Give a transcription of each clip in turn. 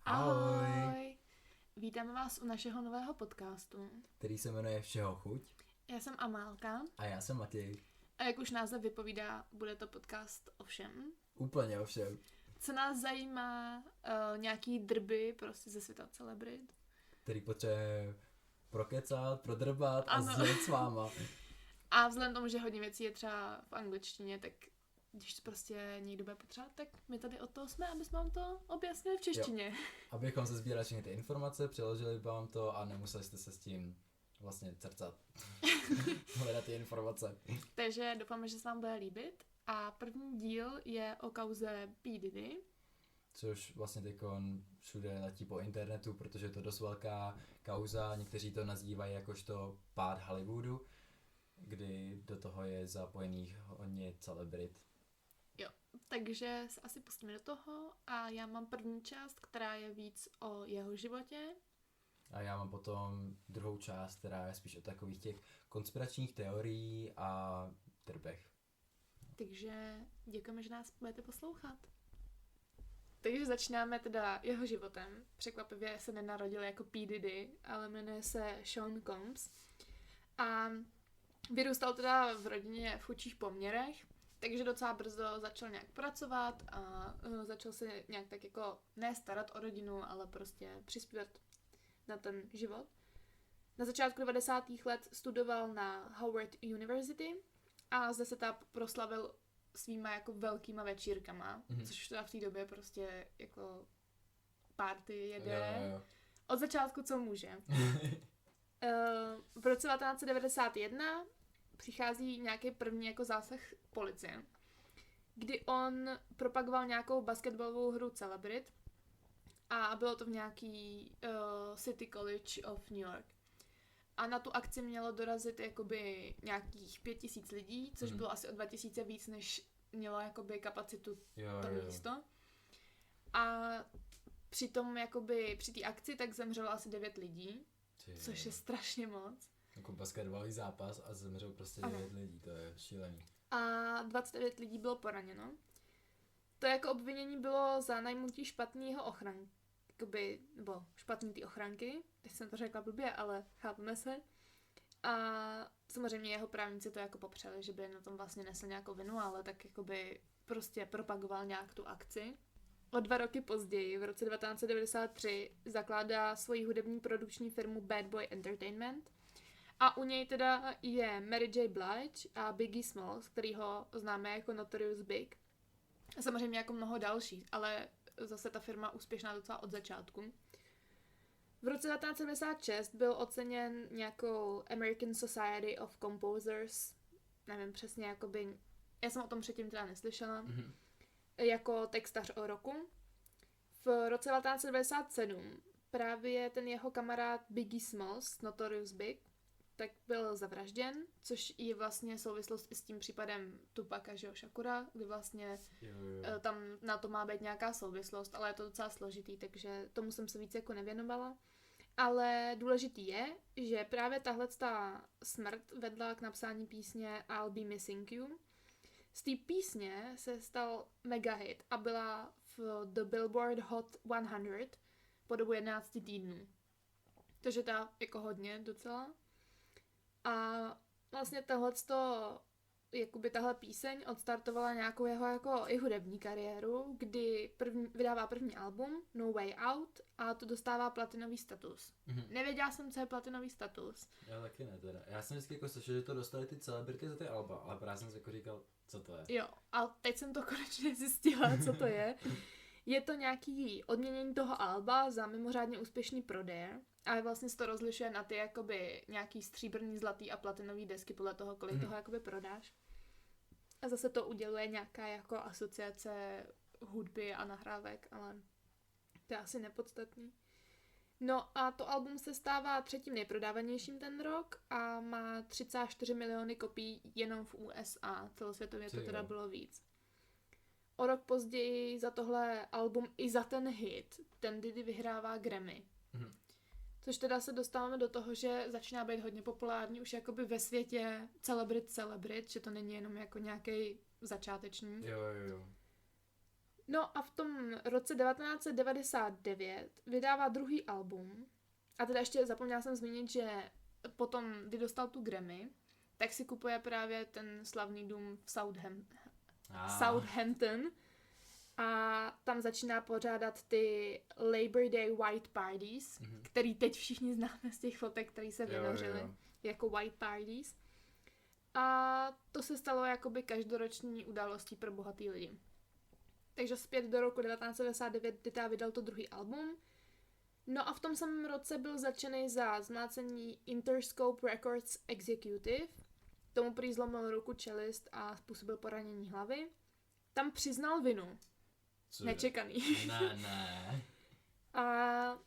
Ahoj! Vítáme vás u našeho nového podcastu, který se jmenuje Všeho chuť. Já jsem Amálka. A já jsem Matěj. A jak už název vypovídá, bude to podcast o všem. Úplně o všem. Co nás zajímá, nějaký drby prostě ze světa celebrit. Který potřebuje prokecat, prodrbat a sdělit s váma. A vzhledem tomu, že hodně věcí je třeba v angličtině, tak když to prostě někdo bude potřebovat, tak my tady od toho jsme, aby jsme vám to objasnili v češtině. Jo. Abychom se sbírali všechny ty informace, přeložili vám to a nemuseli jste se s tím vlastně cercat. Hledat ty informace. Takže doufáme, že se vám bude líbit. A první díl je o kauze P. Diddy. Což vlastně teďkon všude letí po internetu, protože je to dost velká kauza. Někteří to nazývají jakožto pád Hollywoodu, kdy do toho je zapojených hodně celebrit. Jo, takže se asi pustíme do toho a já mám první část, která je víc o jeho životě. A já mám potom druhou část, která je spíš o takových těch konspiračních teorií a drbech. Takže děkujeme, že nás budete poslouchat. Takže začínáme teda jeho životem. Překvapivě se nenarodil jako P. Diddy, ale jmenuje se Sean Combs. A vyrůstal teda v rodině v chudších poměrech, takže docela brzo začal nějak pracovat a začal se nějak tak jako ne starat o rodinu, ale prostě přispívat na ten život. Na začátku 90. let studoval na Howard University a zde se tam proslavil svýma jako velkýma večírkama, což teda v té době prostě jako party jede. Jo. Od začátku, co může. V roce 1991 přichází nějaký první jako zásah policie, kdy on propagoval nějakou basketbalovou hru Celebrit a bylo to v nějaký City College of New York. A na tu akci mělo dorazit jakoby nějakých 5000 lidí, což bylo asi o 2000 víc, než mělo jakoby kapacitu to místo. A přitom jakoby při té akci tak zemřelo asi 9 lidí, což je strašně moc. Jako basketbalový zápas a zemřel prostě 9 lidí, to je šílený. A 29 lidí bylo poraněno. To jako obvinění bylo za najmutí špatného ochranky, nebo špatný ty ochranky, teď jsem to řekla blbě, ale chápeme se. A samozřejmě jeho právníci to jako popřeli, že by na tom vlastně nesl nějakou vinu, ale tak jakoby prostě propagoval nějak tu akci. O 2 roky později, v roce 1993, zakládá svoji hudební produkční firmu Bad Boy Entertainment. A u něj teda je Mary J. Blige a Biggie Smalls, který ho známe jako Notorious Big. A samozřejmě jako mnoho dalších, ale zase ta firma úspěšná docela od začátku. V roce 1976 byl oceněn nějakou American Society of Composers, nevím přesně, jakoby, já jsem o tom předtím teda neslyšela, jako textař o roku. V roce 1997 právě ten jeho kamarád Biggie Smalls, Notorious Big, tak byl zavražděn, což je vlastně souvislost i s tím případem Tupaca, že jo, Shakura, kdy vlastně tam na to má být nějaká souvislost, ale je to docela složitý, takže tomu jsem se víc jako nevěnovala. Ale důležitý je, že právě tahleta smrt vedla k napsání písně I'll Be Missing You. Z té písně se stal mega hit a byla v The Billboard Hot 100 po dobu 11 týdnů. Takže ta jako hodně docela. A vlastně tahle píseň odstartovala nějakou jeho jako i hudební kariéru, kdy vydává první album No Way Out a to dostává platinový status. Nevěděla jsem, co je platinový status. Já taky ne teda. Já jsem vždycky jako slyšel, že to dostali ty celebrity za ty alba, ale právě jsem si jako říkal, co to je. Jo, a teď jsem to konečně zjistila, co to je. Je to nějaký odměnění toho alba za mimořádně úspěšný prodeje a vlastně se to rozlišuje na ty jakoby nějaký stříbrný, zlatý a platinový desky podle toho, kolik toho jakoby prodáš. A zase to uděluje nějaká jako asociace hudby a nahrávek, ale to je asi nepodstatný. No a to album se stává 3. nejprodávanějším ten rok a má 34 miliony kopií jenom v USA. Celosvětově to teda bylo víc. O rok později za tohle album i za ten hit ten Diddy vyhrává Grammy. Což teda se dostáváme do toho, že začíná být hodně populární už jakoby ve světě celebrit, že to není jenom jako nějaký začáteční. Jo. No a v tom roce 1999 vydává druhý album. A teda ještě zapomněla jsem zmínit, že potom, kdy dostal tu Grammy, tak si kupuje právě ten slavný dům v Southampton. A tam začíná pořádat ty Labor Day White Parties, který teď všichni známe z těch fotek, které se vynořily jako White Parties. A to se stalo jakoby každoroční událostí pro bohatý lidi. Takže zpět do roku 1999 Dita vydal to druhý album. No a v tom samém roce byl zatčený za zmlácení Interscope Records Executive. Tomu prý zlomil ruku, čelist a způsobil poranění hlavy. Tam přiznal vinu. Nečekaný. Ne. A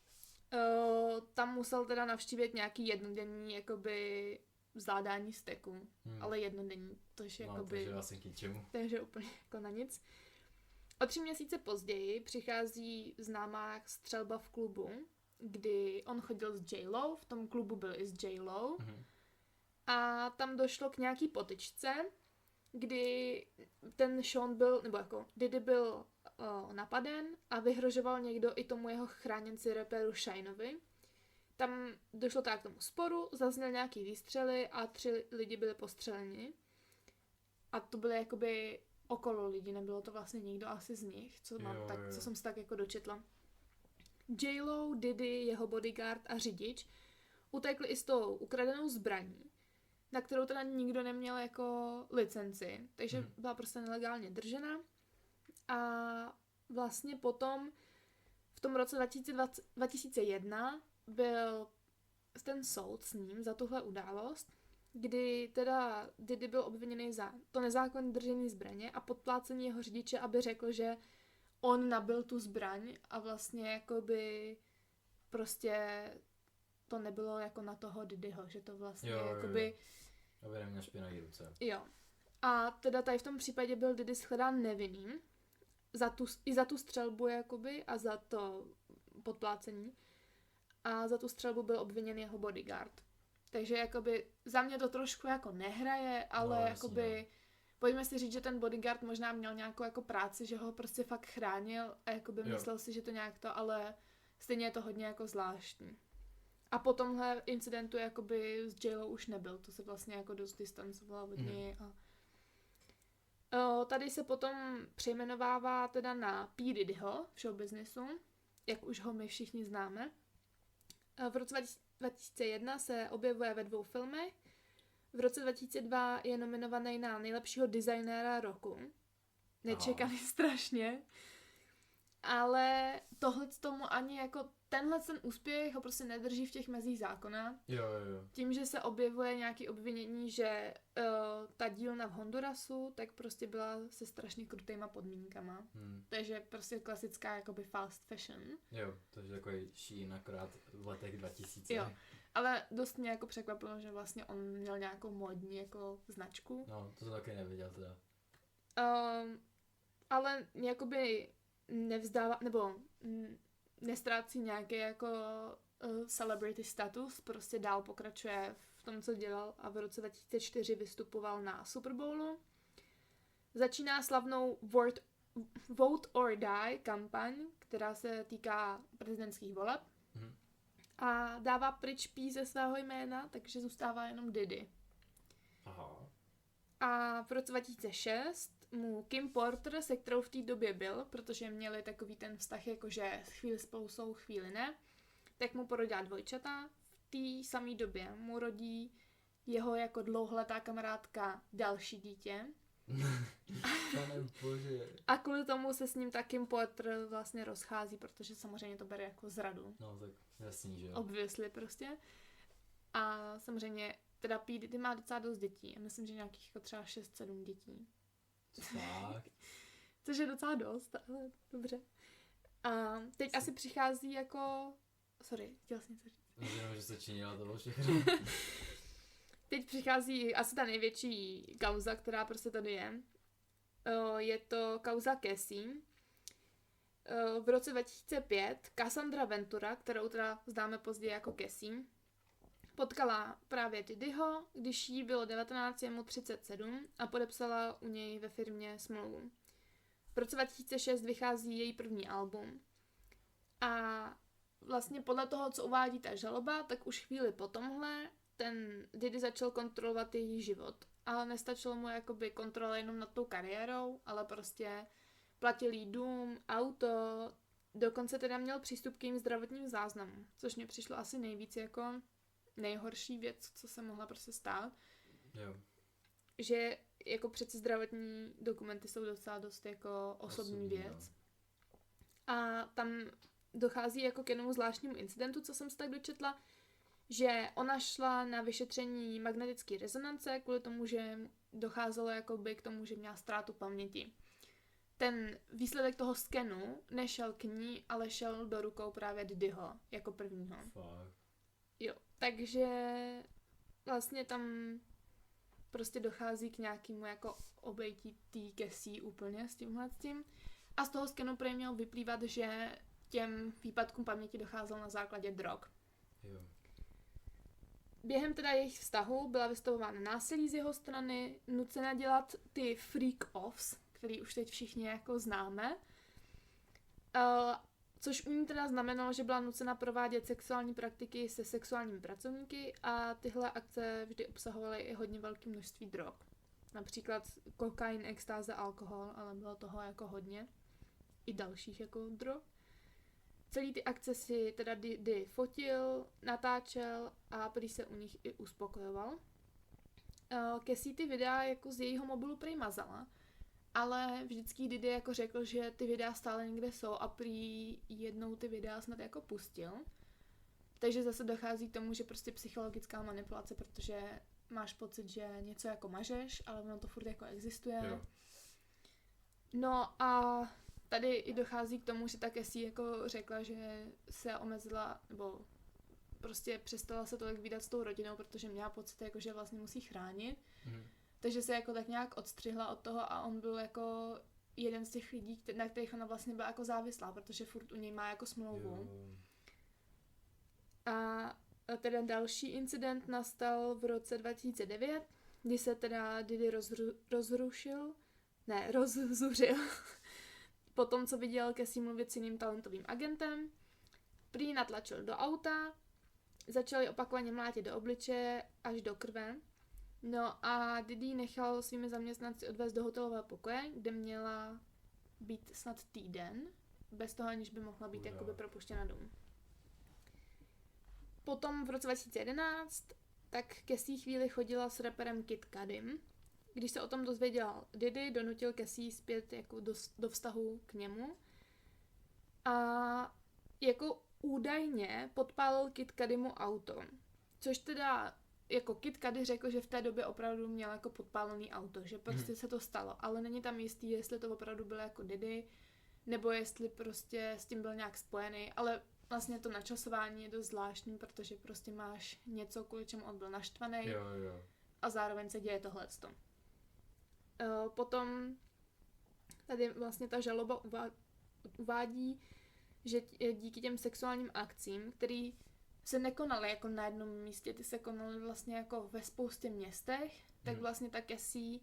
tam musel teda navštívit nějaký jednodenní jakoby zvládání steku. Ale jednodenní, tož jakoby... Takže vlastně k ničemu. Takže úplně jako na nic. O 3 měsíce později přichází známá střelba v klubu, kdy on chodil s J-Lo, v tom klubu byl i s J-Lo. A tam došlo k nějaký potyčce, kdy ten Sean byl, nebo jako Diddy byl napaden a vyhrožoval někdo i tomu jeho chráněnci raperu Shineovi. Tam došlo tak k tomu sporu, zazněl nějaký výstřely a 3 lidi byli postřeleni. A to byly jakoby okolo lidi, nebylo to vlastně nikdo asi z nich, co jsem si tak jako dočetla. J-Lo, Diddy, jeho bodyguard a řidič utekli i s tou ukradenou zbraní, na kterou teda nikdo neměl jako licenci, takže byla prostě nelegálně držena. A vlastně potom v tom roce 2001 byl ten soud s ním za tuhle událost, kdy teda Diddy byl obviněný za to nezákonné držení zbraně a podplácení jeho řidiče, aby řekl, že on nabil tu zbraň a vlastně jakoby prostě to nebylo jako na toho Diddyho, že to vlastně jakoby... Aby neměl špinavý ruce. Jo. A teda tady v tom případě byl Diddy shledán nevinným i za tu střelbu jakoby a za to podplácení. A za tu střelbu byl obviněn jeho bodyguard. Takže jakoby za mě to trošku jako nehraje, ale jakoby pojďme si říct, že ten bodyguard možná měl nějakou jako práci, že ho prostě fakt chránil a jakoby myslel si, že to nějak to, ale stejně je to hodně jako zvláštní. A po tomhle incidentu jakoby s J-Lo už nebyl, to se vlastně jako dost distancovala od něj. Tady se potom přejmenovává teda na P. Diddyho v showbiznesu, jak už ho my všichni známe. V roce 2001 se objevuje ve 2 filmech. V roce 2002 je nominovaný na nejlepšího designéra roku. Nečekaný strašně. Ale tohle tomu ani jako tenhle ten úspěch ho prostě nedrží v těch mezích zákona. Jo. Tím, že se objevuje nějaké obvinění, že ta dílna v Hondurasu tak prostě byla se strašně krutýma podmínkama. Takže prostě klasická jakoby fast fashion. Jo, takže takový Shein akorát v letech 2000. Jo, ale dost mě jako překvapilo, že vlastně on měl nějakou módní jako značku. No, to jsem taky neviděl teda. Ale jakoby nevzdává, nebo nestrácí nějaký jako celebrity status, prostě dál pokračuje v tom, co dělal a v roce 2004 vystupoval na Super Bowlu. Začíná slavnou Vote or Die kampaň, která se týká prezidentských voleb a dává pryč P ze svého jména, takže zůstává jenom Diddy. Aha. A v roce 2006 mu Kim Porter, se kterou v té době byl, protože měli takový ten vztah, jakože chvíli spolu jsou, chvíli ne, tak mu porodila dvojčata. V té samé době mu rodí jeho jako dlouholetá kamarádka další dítě. A kvůli tomu se s ním tak Kim Porter vlastně rozchází, protože samozřejmě to bere jako zradu. No tak jasný, že jo. Obviously prostě. A samozřejmě teda P. Diddy má docela dost dětí. A myslím, že nějakých jako třeba 6-7 dětí. Fakt? Což je docela dost, ale dobře. A teď asi přichází jako... Sorry, chtěla jsem něco říct. Myslím, že se činila, to bylo všechno. Teď přichází asi ta největší kauza, která prostě tady je. Je to kauza Cassie. V roce 2005 Cassandra Ventura, kterou teda známe později jako Cassie, potkala právě Diddyho, když jí bylo 19, jemu 37 a podepsala u něj ve firmě smlouvu. V roce 2006 vychází její první album. A vlastně podle toho, co uvádí ta žaloba, tak už chvíli po tomhle ten Diddy začal kontrolovat její život. Ale nestačilo mu jakoby kontrola jenom nad tou kariérou, ale prostě platil jí dům, auto, dokonce teda měl přístup k jejím zdravotním záznamům, což mě přišlo asi nejvíc jako nejhorší věc, co se mohla prostě stát. Jo. Že jako přeci zdravotní dokumenty jsou docela dost jako osobní věc. No. A tam dochází jako k jednomu zvláštnímu incidentu, co jsem se tak dočetla, že ona šla na vyšetření magnetické rezonance kvůli tomu, že docházelo jakoby k tomu, že měla ztrátu paměti. Ten výsledek toho skenu nešel k ní, ale šel do rukou právě Diddyho jako prvního. Fuck. Jo, takže vlastně tam prostě dochází k nějakému jako obejití tý Cassie úplně s tímhle s tím. A z toho skenu prý měl vyplývat, že těm výpadkům paměti docházelo na základě drog. Jo. Během teda jejich vztahu byla vystavována násilí z jeho strany, nucena dělat ty freak-offs, který už teď všichni jako známe. Což u ní teda znamenalo, že byla nucena provádět sexuální praktiky se sexuálními pracovníky a tyhle akce vždy obsahovaly i hodně velké množství drog. Například kokain, extáze, alkohol, ale bylo toho jako hodně. I dalších jako drog. Celý ty akce si teda Diddy fotil, natáčel a prý se u nich i uspokojoval. Cassie ty videa jako z jejího mobilu prý mazala, ale vždycky Diddy jako řekl, že ty videa stále někde jsou a prý jednou ty videa snad jako pustil. Takže zase dochází k tomu, že prostě psychologická manipulace, protože máš pocit, že něco jako mažeš, ale ono to furt jako existuje. Jo. No a tady i dochází k tomu, že ta Cassie jako řekla, že se omezila, nebo prostě přestala se tolik vídat s tou rodinou, protože měla pocit, jako, že vlastně musí chránit. Takže se jako tak nějak odstřihla od toho a on byl jako jeden z těch lidí, na kterých ona vlastně byla jako závislá, protože furt u něj má jako smlouvu. Jo. A teda další incident nastal v roce 2009, kdy se teda Diddy rozzuřil. Po tom, co viděl Cassie mluvit s jiným talentovým agentem, prý natlačil do auta, začali opakovaně mlátit do obličeje až do krve. No a Diddy nechal svými zaměstnanci odvést do hotelového pokoje, kde měla být snad týden, bez toho, aniž by mohla být jakoby propuštěna domů. Potom v roce 2011 tak Cassie chvíli chodila s raperem Kid Cudim. Když se o tom dozvěděl Diddy, donutil Cassie zpět jako do vztahu k němu. A jako údajně podpálil Kid Cudimu auto. Což teda jako Kid Cudi řekl, že v té době opravdu měl jako podpálený auto, že prostě se to stalo, ale není tam jistý, jestli to opravdu byl jako Diddy, nebo jestli prostě s tím byl nějak spojený, ale vlastně to načasování je dost zvláštní, protože prostě máš něco, kvůli čemu on byl naštvaný a zároveň se děje tohleto. Potom tady vlastně ta žaloba uvádí, že díky těm sexuálním akcím, který se nekonaly jako na jednom místě, ty se konaly vlastně jako ve spoustě městech, tak vlastně ta Cassie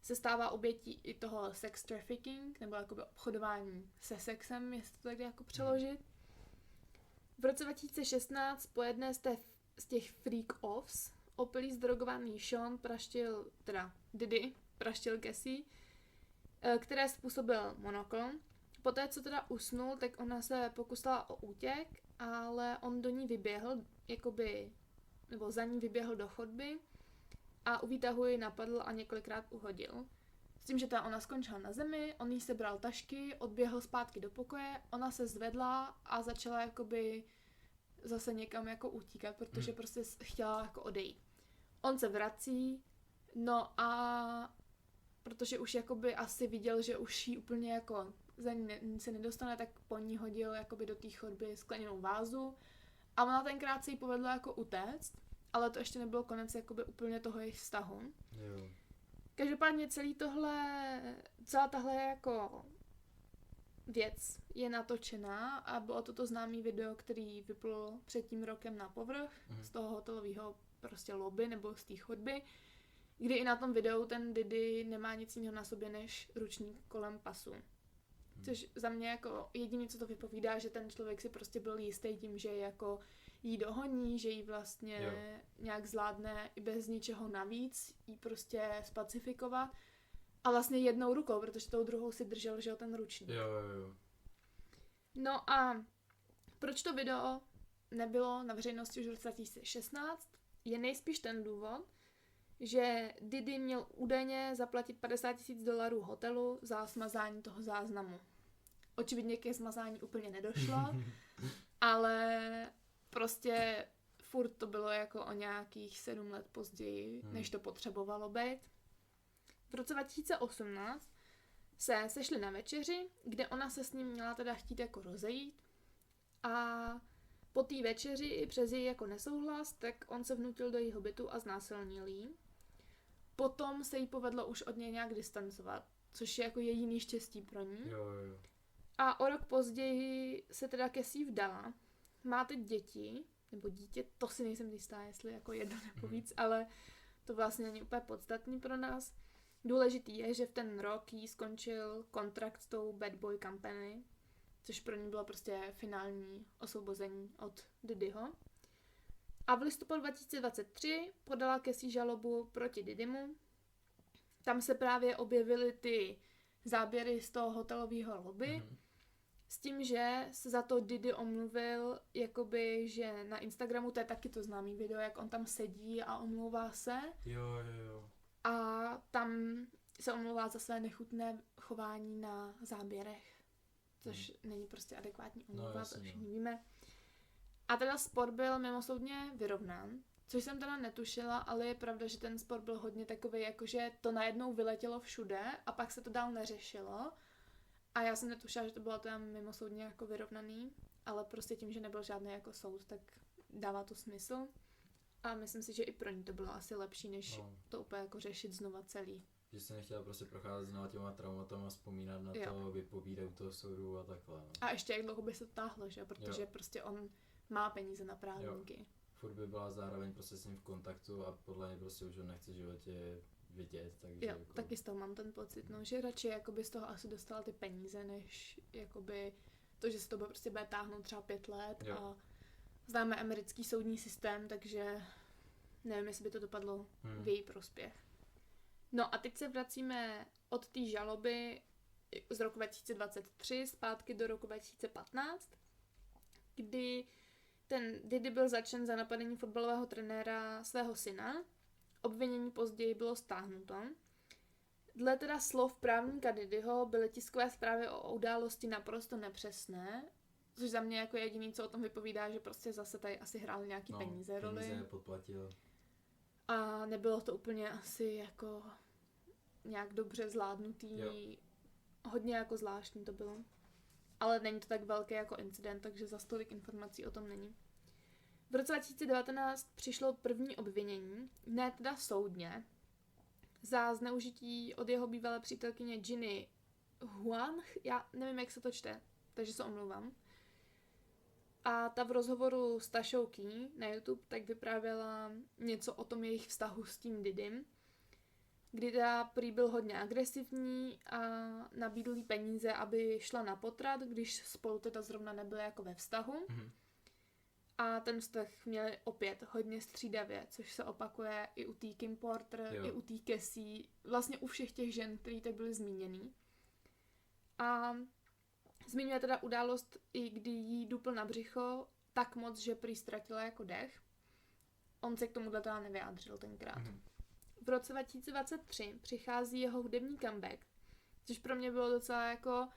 se stává obětí i toho sex trafficking, nebo jakoby obchodování se sexem, jestli to tak jako přeložit. V roce 2016 po jedné z těch freak-offs opilý zdrogovaný Sean Diddy praštil Cassie, které způsobil monokl. Poté, co teda usnul, tak ona se pokusila o útěk, ale on do ní vyběhl, nebo za ní vyběhl do chodby a u výtahu ji napadl a několikrát uhodil. S tím, že ona skončila na zemi, on jí sebral tašky, odběhl zpátky do pokoje, ona se zvedla a začala jakoby zase někam jako utíkat, protože prostě chtěla jako odejít. On se vrací, no a protože už jakoby asi viděl, že už jí úplně jako za ní se nedostane, tak po ní hodil jakoby do té chodby skleněnou vázu a ona tenkrát se jí povedlo jako utéct, ale to ještě nebylo konec jakoby úplně toho jejich vztahu. Jo. Každopádně celá tahle jako věc je natočená a bylo to známý video, který vyplul před tím rokem na povrch z toho hotelového prostě lobby nebo z té chodby, kdy i na tom videu ten Diddy nemá nic jiného na sobě než ručník kolem pasu. Což za mě jako jediné, co to vypovídá, že ten člověk si prostě byl jistý tím, že jako jí dohoní, že jí vlastně nějak zvládne i bez ničeho navíc, jí prostě spacifikovat. A vlastně jednou rukou, protože tou druhou si držel, že jo, ten ručník. Jo. No a proč to video nebylo na veřejnosti už v roce 2016? Je nejspíš ten důvod, že Diddy měl údajně zaplatit $50,000 hotelu za smazání toho záznamu. Očividně ke smazání úplně nedošlo, ale prostě furt to bylo jako o nějakých 7 let později, než to potřebovalo být. V roce 2018 se sešli na večeři, kde ona se s ním měla teda chtít jako rozejít a po té večeři přes její jako nesouhlas, tak on se vnutil do jejího bytu a znásilnil jí. Potom se jí povedlo už od něj nějak distancovat, což je jako jediný štěstí pro ní. Jo. A o rok později se teda Cassie vdala. Má teď děti, nebo dítě, to si nejsem jistá, jestli jako jedno nebo víc, ale to vlastně není úplně podstatný pro nás. Důležitý je, že v ten rok jí skončil kontrakt s tou Bad Boy Company, což pro ní bylo prostě finální osvobození od Diddyho. A v listopadu 2023 podala Cassie žalobu proti Diddymu. Tam se právě objevily ty záběry z toho hotelového lobby, s tím, že se za to Diddy omluvil, jakoby, že na Instagramu, to je taky to známý video, jak on tam sedí a omlouvá se. Jo. A tam se omlouvá za své nechutné chování na záběrech, což není prostě adekvátní omluva, to všichni víme. A teda spor byl mimosoudně vyrovnán, což jsem teda netušila, ale je pravda, že ten spor byl hodně takový, jakože to najednou vyletělo všude a pak se to dál neřešilo. A já jsem netušila, že to bylo tam mimosoudně jako vyrovnaný, ale prostě tím, že nebyl žádný jako soud, tak dává to smysl. A myslím si, že i pro ní to bylo asi lepší, než to úplně jako řešit znova celý. Že jsi nechtěla prostě procházet znova těma traumatama, vzpomínat na to, vypovídat u toho soudu a takhle. No. A ještě jak dlouho by se to táhlo, že? Protože prostě on má peníze na právníky. Furt by byla zároveň prostě s ním v kontaktu a podle mě prostě už ho nechce v životě vidět, takže jo, jako... taky z toho mám ten pocit, no, že radši jakoby z toho asi dostala ty peníze, než jakoby to, že se to prostě bude táhnout třeba 5 let a známe americký soudní systém, takže nevím, jestli by to dopadlo v její prospěch. No a teď se vracíme od té žaloby z roku 2023 zpátky do roku 2015, kdy ten Diddy byl zatčen za napadení fotbalového trenéra svého syna. Obvinění později bylo stáhnuto. Dle teda slov právníka Diddyho byly tiskové zprávy o události naprosto nepřesné, což za mě jako jediný, co o tom vypovídá, že prostě zase tady asi hrály nějaký peníze roli. Peníze podplatil. A nebylo to úplně asi jako nějak dobře zvládnutý. Hodně jako zvláštní to bylo. Ale není to tak velký jako incident, takže za tolik informací o tom není. V roce 2019 přišlo první obvinění, ne teda soudně, za zneužití od jeho bývalé přítelkyně Ginny Huang, já nevím, jak se to čte, takže se omlouvám. A ta v rozhovoru s Tashou Key na YouTube tak vyprávěla něco o tom jejich vztahu s tím Diddym, kdy teda prý byl hodně agresivní a nabídl jí peníze, aby šla na potrat, když spolu teda zrovna nebyli jako ve vztahu. A ten vztah měli opět hodně střídavě, což se opakuje i u té Kim Porter, i u té Cassie, vlastně u všech těch žen, které tak byly zmíněný. A zmiňuje teda událost, i kdy jí dupl na břicho tak moc, že prý ztratila jako dech. On se k tomu teda nevyjádřil tenkrát. V roce 2023 přichází jeho hudební comeback, což pro mě bylo docela jako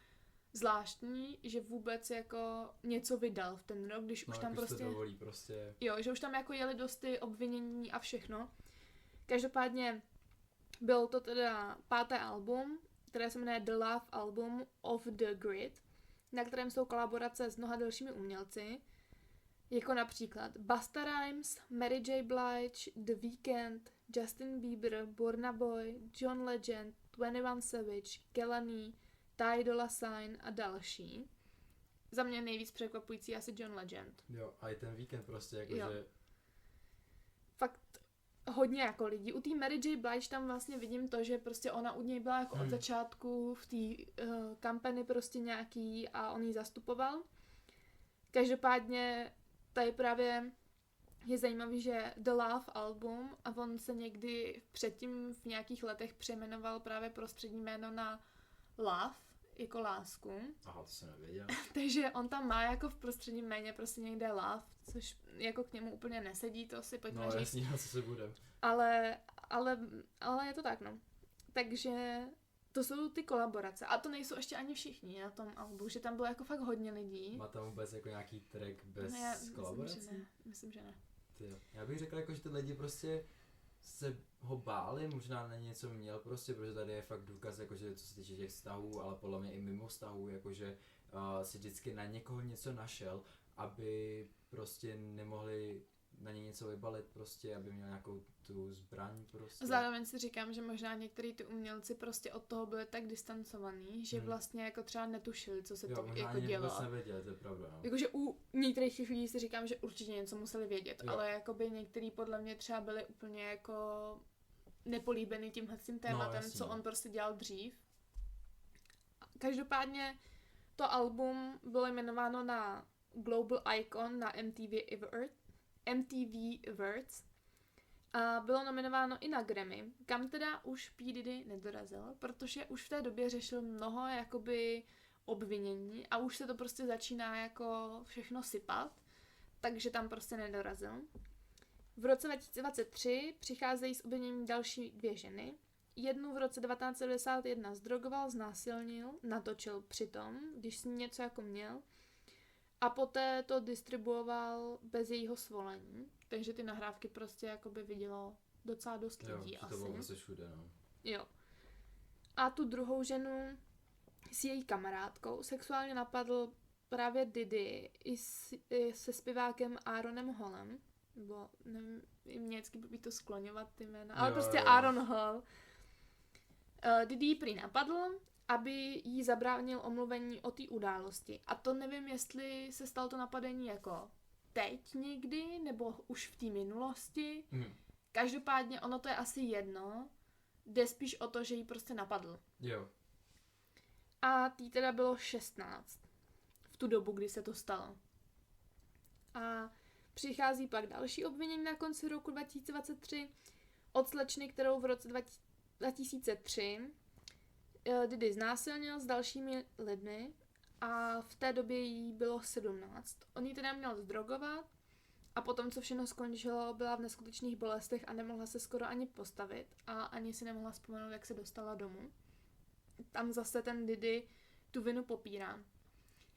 zvláštní, že vůbec jako něco vydal v ten rok, když už tam prostě... dovolí prostě... Jo, že už tam jako jeli dost ty obvinění a všechno. Každopádně bylo to teda 5. album, které se jmenuje The Love Album of the Grid, na kterém jsou kolaborace s mnoha dalšími umělci, jako například Busta Rhymes, Mary J. Blige, The Weeknd, Justin Bieber, Burna Boy, John Legend, 21 Savage, Kehlani, Ty Dolla $ign a další. Za mě nejvíc překvapující asi John Legend. Jo, a i ten Weeknd prostě jakože... Fakt hodně jako lidí. U té Mary J. Blige tam vlastně vidím to, že prostě ona u něj byla jako od začátku v té kampani prostě nějaký a on ji zastupoval. Každopádně tady právě je zajímavý, že The Love album a on se někdy předtím v nějakých letech přejmenoval právě prostřední jméno na Love, jako lásku. Aha, to jsem nevěděl. Takže on tam má jako v prostředním jméně prostě někde Love, což jako k němu úplně nesedí, to si pojďme říct. No jasně, co se bude. Ale je to tak, no. Takže to jsou ty kolaborace. A to nejsou ještě ani všichni na tom albu, že tam bylo jako fakt hodně lidí. Má tam vůbec jako nějaký track bez kolaborací? Myslím, že ne. Já bych řekl jako, že ty lidi prostě se ho báli, možná na něco měl prostě, protože tady je fakt důkaz, jakože co se týče těch vztahů, ale podle mě i mimo vztahů, jakože si vždycky na někoho něco našel, aby prostě nemohli na něj něco vybalit prostě, aby měl nějakou tu zbraň prostě. Zároveň si říkám, že možná některý ty umělci prostě od toho byli tak distancovaný, že vlastně jako třeba netušili, co se to jako dělo. Jo, možná nevěděli, to je pravda. No. Jakože u některých těch lidí si říkám, že určitě něco museli vědět, ale jakoby některý podle mě třeba byli úplně jako nepolíbený tímhle tím tématem, co on prostě dělal dřív. Každopádně to album bylo jmenováno na Global Icon na MTV Awards a bylo nominováno i na Grammy, kam teda už P. Diddy nedorazil, protože už v té době řešil mnoho jakoby obvinění a už se to prostě začíná jako všechno sypat, takže tam prostě nedorazil. V roce 2023 přicházejí s obviněním další 2 ženy. Jednu v roce 1991 zdrogoval, znásilnil, natočil přitom, když s ní něco jako měl, a poté to distribuoval bez jejího svolení, takže ty nahrávky prostě jakoby vidělo docela dost lidí asi. Jo, to bylo prostě všude, no. Jo. A tu druhou ženu s její kamarádkou sexuálně napadl právě Diddy i se zpěvákem Aaronem Hallem, nebo nevím, mě vždycky by to skloňovat ty jména, ale prostě Aaron Hall. Diddy ji prý napadl, aby jí zabránil omluvení o té události. A to nevím, jestli se stalo to napadení jako teď někdy, nebo už v té minulosti. Každopádně ono to je asi jedno. Jde spíš o to, že jí prostě napadl. Jo. A tý teda bylo 16. V tu dobu, kdy se to stalo. A přichází pak další obvinění na konci roku 2023 od slečny, kterou v roce 2003 Diddy znásilnil s dalšími lidmi a v té době jí bylo 17. On ji teda měl zdrogovat a potom, co všechno skončilo, byla v neskutečných bolestech a nemohla se skoro ani postavit a ani si nemohla vzpomenout, jak se dostala domů. Tam zase ten Diddy tu vinu popírá.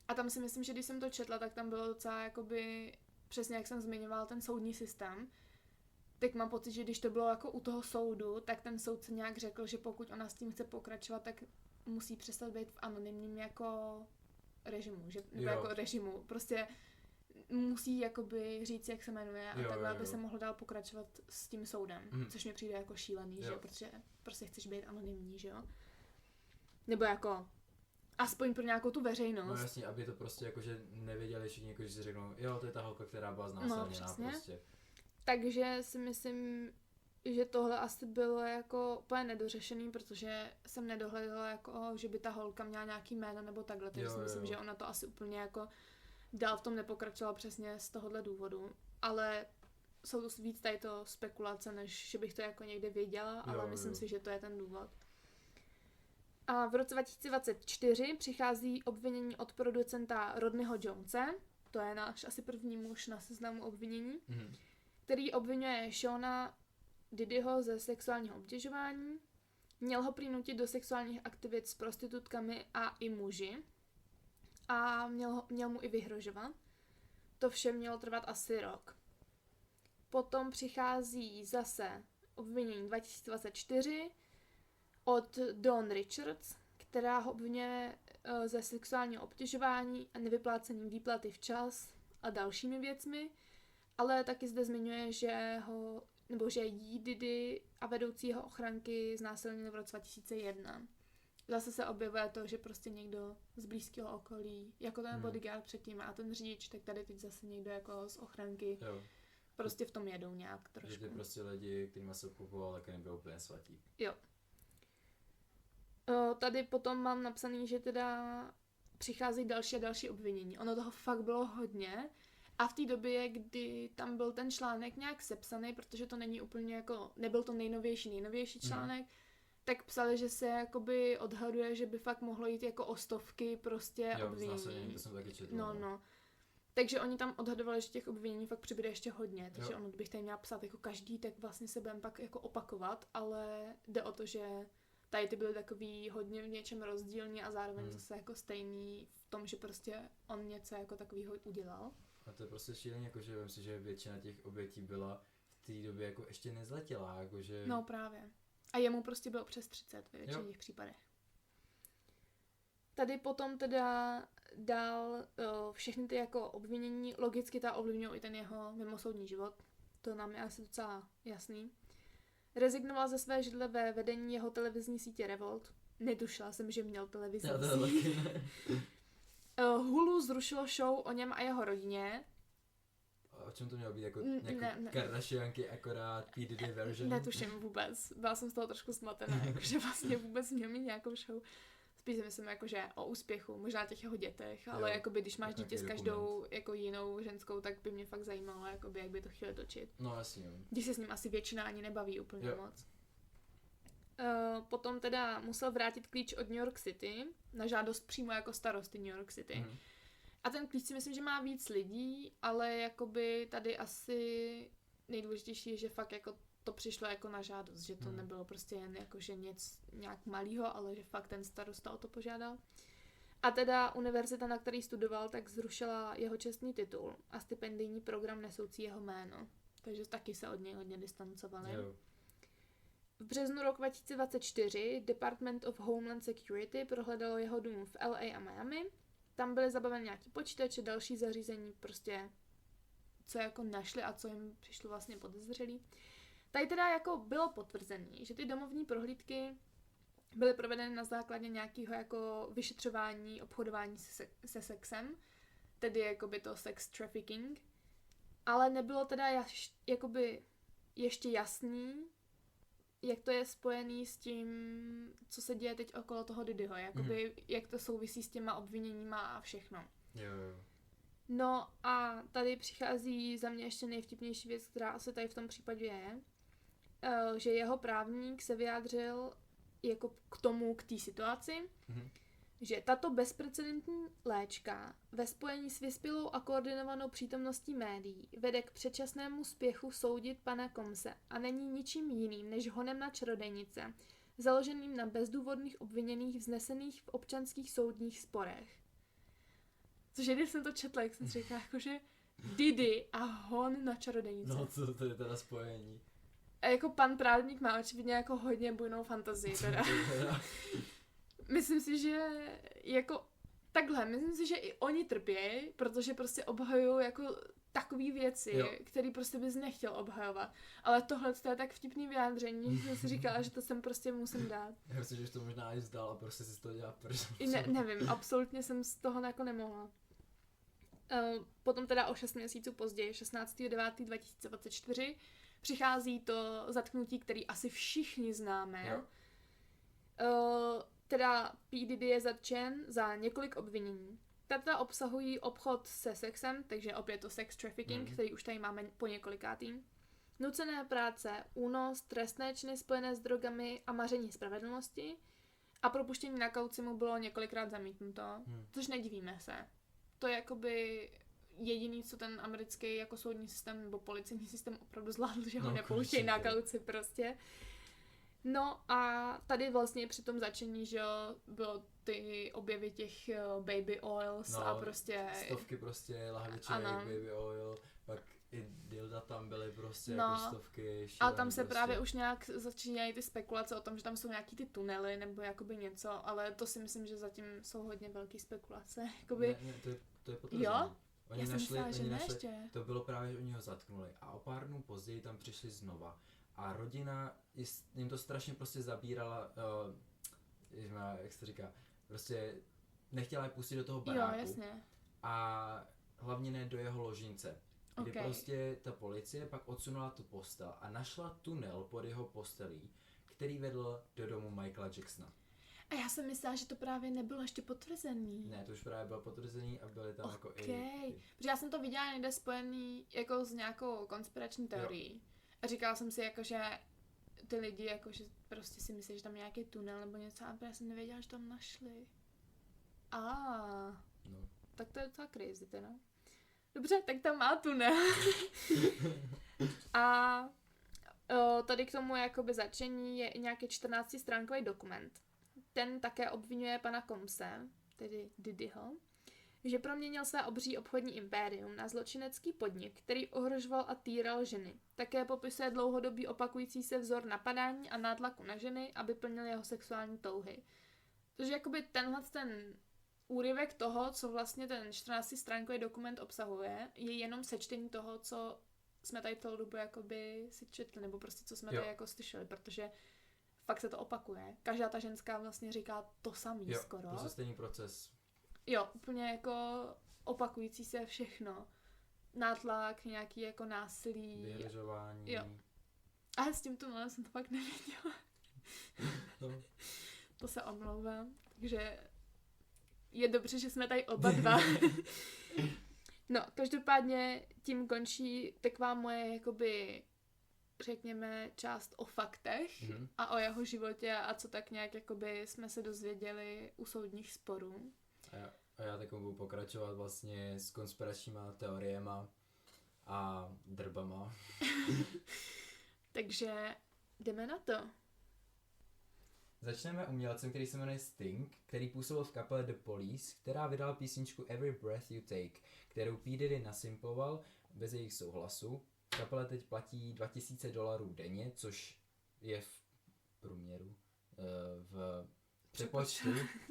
A tam si myslím, že když jsem to četla, tak tam bylo docela jakoby, přesně jak jsem zmiňovala, ten soudní systém. Tak mám pocit, že když to bylo jako u toho soudu, tak ten soudce nějak řekl, že pokud ona s tím chce pokračovat, tak musí přestat být v anonymním jako režimu, že, nebo jako režimu. Prostě musí jakoby říct, jak se jmenuje a takhle, aby se mohlo dál pokračovat s tím soudem, což mi přijde jako šílený, že protože prostě chceš být anonymní, že jo? Nebo jako aspoň pro nějakou tu veřejnost. No jasně, aby to prostě jakože nevěděli všichni, jako, že si řeknou, jo, to je ta holka, která byla znásilněná prostě. Takže si myslím, že tohle asi bylo jako úplně nedořešený, protože jsem nedohledala jako, že by ta holka měla nějaký jméno nebo takhle, takže si myslím, že ona to asi úplně jako dál v tom nepokračovala přesně z tohohle důvodu, ale jsou to víc tady to spekulace, než že bych to jako někde věděla, ale myslím si, že to je ten důvod. A v roce 2024 přichází obvinění od producenta Rodneyho Jonese, to je náš asi první muž na seznamu obvinění, který obvinuje Seana Diddyho ze sexuálního obtěžování, měl ho prý nutit do sexuálních aktivit s prostitutkami a i muži a měl mu i vyhrožovat. To vše mělo trvat asi rok. Potom přichází zase obvinění 2024 od Dawn Richards, která ho obvinuje ze sexuálního obtěžování a nevyplácením výplaty včas a dalšími věcmi, ale taky zde zmiňuje, že jí Diddy a vedoucí jeho ochranky znásilnili v roce 2001. Zase se objevuje to, že prostě někdo z blízkého okolí, jako ten bodyguard předtím a ten řidič, tak tady teď zase někdo jako z ochranky prostě v tom jedou nějak Že trošku. ty prostě lidi, kterým se obklopoval, taky nebyl úplně svatí. Jo. Tady potom mám napsaný, že teda přichází další a další obvinění. Ono toho fakt bylo hodně. A v té době, kdy tam byl ten článek nějak sepsaný, protože to není úplně jako, nebyl to nejnovější článek, tak psali, že se jakoby odhaduje, že by fakt mohlo jít jako o stovky prostě obvinění. To jsem taky četl. No. Takže oni tam odhadovali, že těch obvinění fakt přibude ještě hodně, takže ono, kdybych tady měla psát jako každý, tak vlastně se budeme pak jako opakovat, ale jde o to, že tady ty byly takový hodně v něčem rozdílný a zároveň zase jako stejný v tom, že prostě on něco jako takovýho udělal. A to je prostě šíleně, jakože vím si, že většina těch obětí byla v té době jako ještě nezletělá, jakože... No právě. A jemu prostě bylo přes 30 ve většině těch případech. Tady potom teda dal všechny ty jako obvinění, logicky ta ovlivňují i ten jeho mimosoudní život. To nám je asi docela jasný. Rezignoval ze své židle ve vedení jeho televizní sítě Revolt. Netušila jsem, že měl televizní síť. Hulu zrušilo show o něm a jeho rodině. A o čem to mělo být? Jako Kardashianky akorát P. Diddy version? Netuším vůbec. Byla jsem z toho trošku zmatená, jakože vlastně vůbec měl mít nějakou show. Spíš si myslím jakože o úspěchu, možná těch jeho dětech, ale jakoby když máš dítě s každou jako jinou ženskou, tak by mě fakt zajímalo, jakoby, jak by to chtěli točit. No jasně. Když se s ním asi většina ani nebaví úplně moc. Potom teda musel vrátit klíč od New York City, na žádost přímo jako starosty New York City. A ten klíč si myslím, že má víc lidí, ale jakoby tady asi nejdůležitější je, že fakt jako to přišlo jako na žádost, že to nebylo prostě jen jako, že nějak malýho, ale že fakt ten starosta o to požádal. A teda univerzita, na který studoval, tak zrušila jeho čestný titul a stipendijní program nesoucí jeho jméno. Takže taky se od něj hodně distancovali. Jo. V březnu roku 2024 Department of Homeland Security prohledalo jeho dům v LA a Miami. Tam byly zabaveny nějaký počítače, další zařízení, prostě co jako našli a co jim přišlo vlastně podezřelý. Tady teda jako bylo potvrzený, že ty domovní prohlídky byly provedeny na základě nějakého jako vyšetřování, obchodování se sexem, tedy jakoby to sex trafficking, ale nebylo teda jakoby ještě jasný, jak to je spojený s tím, co se děje teď okolo toho Diddyho, jakoby jak to souvisí s těma obviněníma a všechno. Jo. No a tady přichází za mě ještě nejvtipnější věc, která asi tady v tom případě je, že jeho právník se vyjádřil jako k té situaci, že tato bezprecedentní léčka ve spojení s vyspělou a koordinovanou přítomností médií vede k předčasnému spěchu soudit pana Comse a není ničím jiným než honem na čarodějnice, založeným na bezdůvodných obviněných vznesených v občanských soudních sporech. Což když jsem to četla, jak jsem si říkala, jakože Diddy a hon na čarodějnice. No to je teda spojení. A jako pan právník má očividně jako hodně bujnou fantazii teda. Myslím si, že jako takhle, myslím si, že i oni trpějí, protože prostě obhajují jako takové věci, které prostě bys nechtěl obhajovat. Ale tohle to je tak vtipný vyjádření, že jsem si říkala, že to sem prostě musím dát. Já myslím, že to možná i vzdal a prostě si z toho dělá Nevím, absolutně jsem z toho jako nemohla. Potom teda o 6 měsíců později, 16.9.2024, přichází to zatknutí, který asi všichni známe. Teda P. Diddy je zatčen za několik obvinění. Tata obsahují obchod se sexem, takže opět to sex trafficking, který už tady máme po několikátý. Nucené práce, únos, trestné činy spojené s drogami a maření spravedlnosti. A propuštění na kauci mu bylo několikrát zamítnuto, což nedivíme se. To je jakoby jediný, co ten americký jako soudní systém nebo policejní systém opravdu zvládl, že ho nepouštějí na kauci prostě. No a tady vlastně při tom začení, že jo, bylo ty objevy těch baby oils a prostě... Stovky prostě lahviček, baby oil, pak i dilda tam byly prostě jako stovky. A tam se prostě právě už nějak začínají ty spekulace o tom, že tam jsou nějaký ty tunely nebo jakoby něco, ale to si myslím, že zatím jsou hodně velký spekulace. Jakoby... Ne, to je potvrzené. Jo? Oni našli, to bylo právě, že oni ho zatknuli a o pár dnů později tam přišli znova. A rodina, jim to strašně prostě zabírala, jak se to říká, prostě nechtěla je pustit do toho baráku. Jo, jasně. A hlavně ne do jeho ložnice. kdy Okay. prostě ta policie pak odsunula tu postel a našla tunel pod jeho postelí, který vedl do domu Michaela Jacksona. A já jsem myslela, že to právě nebylo ještě potvrzený. Ne, to už právě bylo potvrzený a byly tam jako Okay. Protože já jsem to viděla někde spojený jako s nějakou konspirační teorií. A říkala jsem si jako, že ty lidi jako, že prostě si myslí, že tam je nějaký tunel nebo něco a já jsem nevěděla, že tam našli. No. Tak to je docela crazy teda. Dobře, tak tam má tunel. A tady k tomu jakoby začení je i nějaký 14stránkový dokument. Ten také obvinuje pana Combse, tedy Diddyho, že proměnil své obří obchodní impérium na zločinecký podnik, který ohrožoval a týral ženy. Také popisuje dlouhodobý opakující se vzor napadání a nátlaku na ženy, aby plnil jeho sexuální touhy. Takže jakoby ten úryvek toho, co vlastně ten 14stránkový dokument obsahuje, je jenom sečtení toho, co jsme tady celou dobu jakoby si četli, nebo prostě co jsme tady jako slyšeli, protože fakt se to opakuje. Každá ta ženská vlastně říká to samý skoro. Jo, to je stejný proces. Jo, úplně jako opakující se všechno. Nátlak, nějaký jako násilí. Vyhrožování. Jo. Ale s tím tunelem jsem to fakt nevěděla. No. To se omlouvám. Takže je dobře, že jsme tady oba dva. No, každopádně tím končí taková moje, jakoby, řekněme, část o faktech a o jeho životě a co tak nějak, jakoby, jsme se dozvěděli u soudních sporů. A já tak budu pokračovat vlastně s konspiračníma teoriema a drbama. Takže jdeme na to. Začneme umělcem, který se jmenuje Sting, který působil v kapele The Police, která vydala písničku Every Breath You Take, kterou P. Diddy nasimpoval bez jejich souhlasu. Kapele teď platí $2000 denně, což je v průměru v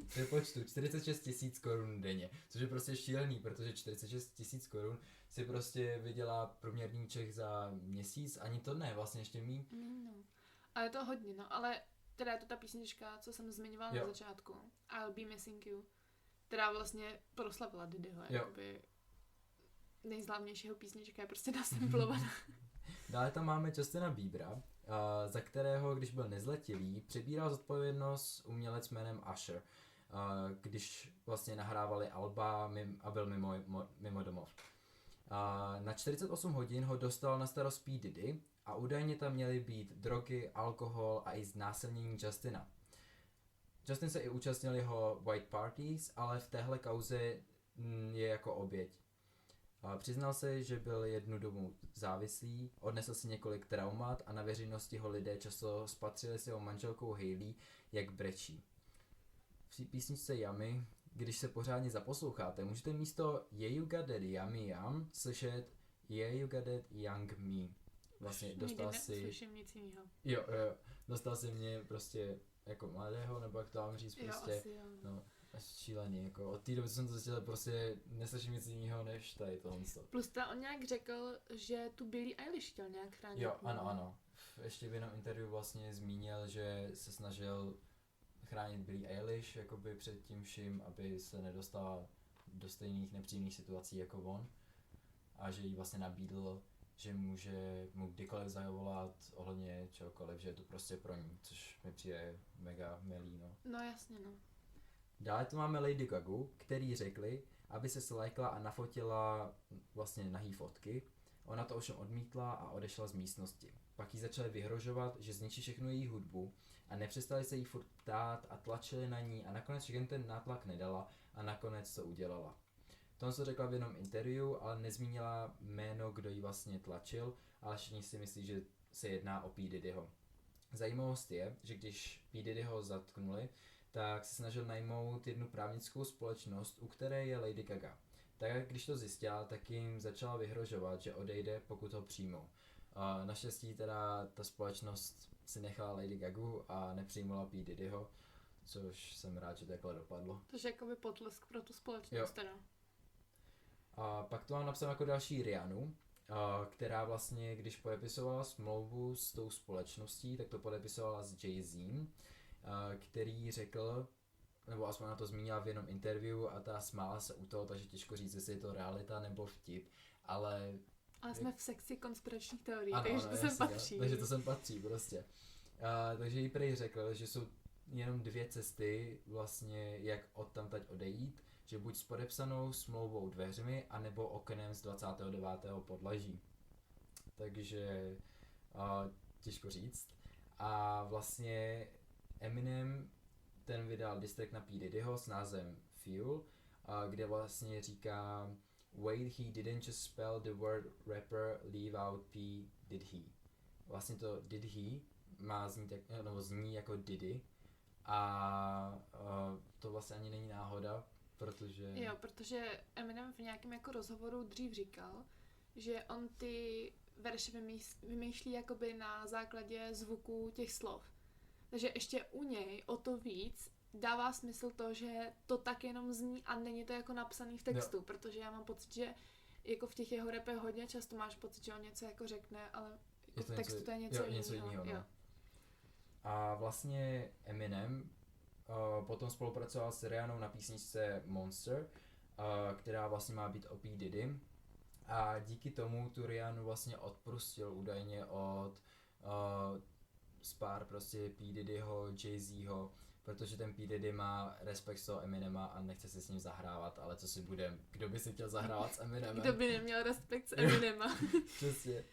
přepočtu 46 000 korun denně, což je prostě šílený, protože 46 000 korun si prostě vydělá průměrný Čech za měsíc, ani to ne, vlastně ještě míň. No. Ale je to hodně, no, ale teda je to ta písnička, co jsem zmiňovala na začátku, I'll Be Missing You, která vlastně proslavila Diddyho, jakoby nejznámějšího písnička je prostě nasimplovaná. Dále tam máme Justina Biebera, za kterého, když byl nezletilý, přebíral zodpovědnost umělec jménem Usher, když vlastně nahrávali alba a byl mimo domov. Na 48 hodin ho dostal na starost P. Diddy a údajně tam měly být drogy, alkohol a i znásilnění Justina. Justin se i účastnil jeho white parties, ale v téhle kauze je jako oběť. Přiznal se, že byl jednu dobu závislý, odnesl si několik traumat a na veřejnosti ho lidé často spatřili s jeho manželkou Hailey, jak brečí. V písničce Yummy, když se pořádně zaposloucháte, můžete místo Yeah you got that yummy yum slyšet Yeah you got that young me. Vlastně dostal si... nic jiného. Jo, dostal si mě prostě jako mladého, nebo jak to mám říct, prostě. Jo, asi jo. No. Až šílený, jako od té doby jsem to zjistil, prostě neslyším nic jiného než tady tohle. Plus on nějak řekl, že tu Billie Eilish chtěl nějak chránit. Jo, ano. Ještě v jednom interview vlastně zmínil, že se snažil chránit Billie Eilish jakoby před tím vším, aby se nedostala do stejných nepříjemných situací jako on. A že jí vlastně nabídl, že může mu kdykoliv zavolat ohledně čehokoliv, že je to prostě pro ní, což mi přijde mega milý, no. No jasně, no. Dále tu máme Lady Gagu, který řekli, aby se slajkla a nafotila vlastně nahý fotky. Ona to ovšem odmítla a odešla z místnosti. Pak jí začali vyhrožovat, že zničí všechnu její hudbu a nepřestali se jí furt ptát a tlačili na ní a nakonec všechny ten nátlak nedala a nakonec to udělala. To se řekla v jednom interview, ale nezmínila jméno, kdo jí vlastně tlačil, ale všichni si myslí, že se jedná o P. Diddyho. Zajímavost je, že když P. Diddyho zatknuli, tak se snažil najmout jednu právnickou společnost, u které je Lady Gaga. Tak když to zjistila, tak jim začala vyhrožovat, že odejde, pokud ho přijmou. Naštěstí teda ta společnost si nechala Lady Gagu a nepřijmula P. Diddyho, což jsem rád, že takhle dopadlo. Takže jakoby potlesk pro tu společnost teda. A pak tu mám napsat jako další Rihannu, která vlastně, když podepisovala smlouvu s tou společností, tak to podepisovala s Jay-Z, který řekl, nebo aspoň na to zmínila v jednom interview a ta smála se u toho, takže těžko říct, jestli je to realita nebo vtip, ale Ale jsme v sekci konspiračních teorií, Ano, takže ano, to sem jasně, patří. takže to sem patří prostě. Takže jí prej řekl, že jsou jenom dvě cesty vlastně, jak odtamtať odejít, že buď s podepsanou smlouvou dveřmi, anebo oknem z 29. podlaží. Takže těžko říct. A vlastně Eminem ten vydal diss track na P. Diddyho s názvem Fuel, kde vlastně říká wait, he didn't just spell the word rapper, leave out P, did he. Vlastně to did he má zní jako Diddy a to vlastně ani není náhoda, protože... Jo, protože Eminem v nějakém jako rozhovoru dřív říkal, že on ty verše vymýšlí jakoby na základě zvuků těch slov. Takže ještě u něj o to víc dává smysl to, že to tak jenom zní a není to jako napsaný v textu, jo. Protože já mám pocit, že jako v těch jeho rapech hodně často máš pocit, že on něco jako řekne, ale jako v textu to je něco jiného. No. A vlastně Eminem potom spolupracoval s Rihannou na písničce Monster, která vlastně má být o P. Diddy. A díky tomu tu Rihannu vlastně odprostil údajně od z pár prostě P. Diddyho, Jay-Zho, protože ten P. Diddy má respekt z toho Eminema a nechce se s ním zahrávat, ale co si budem, kdo by si chtěl zahrávat s Eminemem? Kdo by neměl respekt s Eminema? Přesně.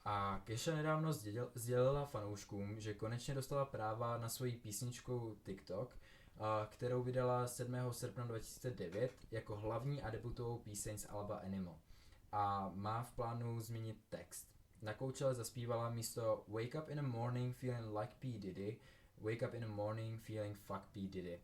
A Kesha nedávno sdělila fanouškům, že konečně dostala práva na svoji písničku TikTok, kterou vydala 7. srpna 2009 jako hlavní a debutovou píseň z alba Animal. A má v plánu změnit text. Na Coachelle zaspívala místo Wake up in the morning feeling like P. Diddy, Wake up in the morning feeling fuck P. Diddy.